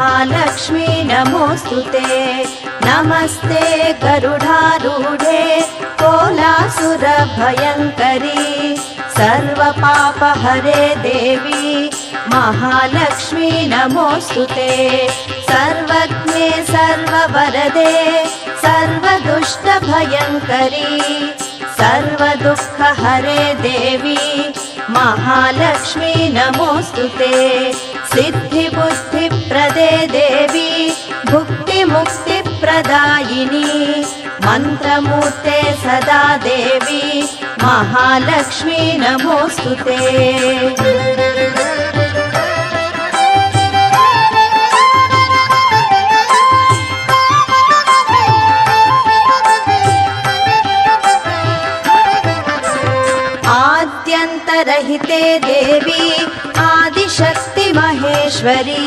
महालक्ष्मी नमोस्तुते। नमस्ते गरुडारूढे कोलासुरभयङ्करी सर्वपापहरे देवी महालक्ष्मी नमोस्तुते। सर्वज्ञे सर्ववरदे सर्वदुष्टभयङ्करी सर्वदुःखहरे देवी महालक्ष्मी नमोस्तुते। सिद्धिबुद्धिप्रदे देवी भुक्तिमुक्तिप्रदायिनी मंत्रमूर्ते सदा देवी महालक्ष्मी नमोस्तुते। आद्यन्तरहिते देवी आदिशक्ति महेश्वरी